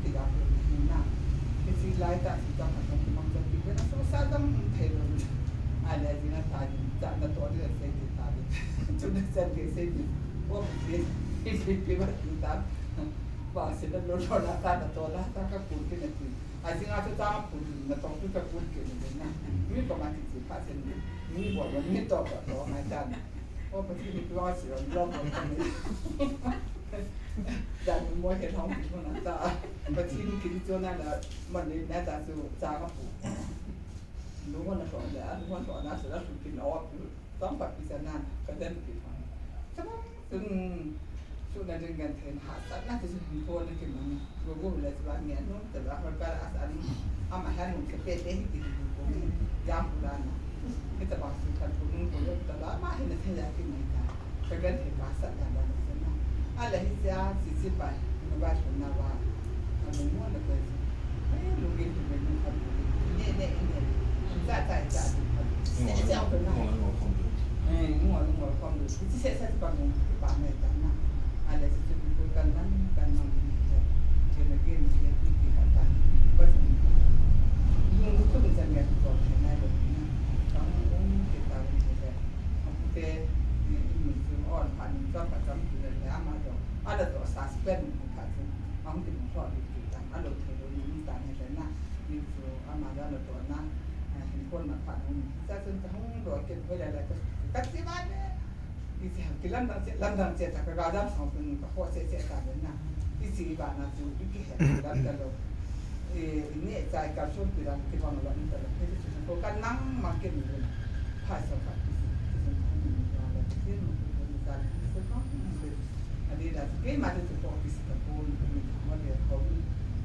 tidak na kasi laita si jama ng mga sabi ko na so sadang tayo ala dina tayo na to din sa tayo tunay sa kasi o hindi ba kita ba sila lolo na ta to la ta ka pun ke na ti asing ato ta pun na to tu ka pun ke na mi pa ma ti pa sen mi bo ba mi to pa to na ta o pa ti ni ko si lo lo dan mo he thong ko na ta pa ti ni ki to na la man ni na ta su ta ka pu lu ko na to da lu ko to na sa la su ki noต้องปฏิเสธนั่นก็เดินไปฟังใช่ไหมซึ่งในเรื่องการเทรนหาสัตว์น่าจะเป็นตัวนึงที่มันรู้เลยว่าเนี่ยนู้นแต่ว่ามันก็อาศัยอามาให้หนุ่มสเปซได้ที่ดีกว่ายามโบราณที่จะบอกสิ่งที่คุณคุณรู้แต่ว่ามาเห็นในที่ไหนที่ไหนกันก็เกิดเหตุการณ์สัตว์อย่างนั้นใช่ไหมอะไรที่จะสิไปมันว่าฉันน่าว่ามันมั่วเลยลูกเองถึงเป็นคนเนี่ยจะเจ้าเป็นอะไรหัวความรู้ที่เสียสติปัญญาป่าในกันนะอะไรที่จะพูดกันนั้นกันนั่นเช่นเกมที่ที่กันกันก็จะยิ่งทุกคนจะมีตัวเองในแบบนี้ทั้งองค์เกี่ยวกับเรื่องของผู้เตะมีสิ่งอ่อนผ่านก็ประจำอยู่ในแล้วมาจากอะไรตัวสาสเป็นขาดของที่ผมชอบที่ต่างอะไรเธอโดยมีต่างในแต่ละมีตัวอามาแล้วตัวนั้นเห็นคนมาผ่านจะซึ่งทั้งโดยเก็บไว้ได้ก็กัดสิบ้านเนี่ยที่สิ่งที่ลำดังเจตกับการดับสองเป็นกับพ่อเสียกันเลยนะที่สี่บ้านนะจู่ที่เห็นลำดังเราเนี่ยใจกับช่วงที่เราที่วันเราเนี่ยแต่ที่สุดโฟกัสนั่งมาเก็บเงินผ่านสองฝั่งที่สุดที่เราที่มันเป็นการที่สุดก็อันนี้เราเกี่ยมาถึงตัวที่สุดกับคนมีคำว่าเดี๋ยวเขา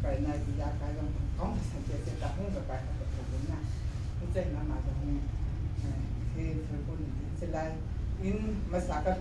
ไปในที่ยากไปต้องเขาสังเกตเจตห้องกับไปกับคนนะไม่ใช่น้ำมาจากห้องที่เธอคนที่จะไล่อินมาสักกับ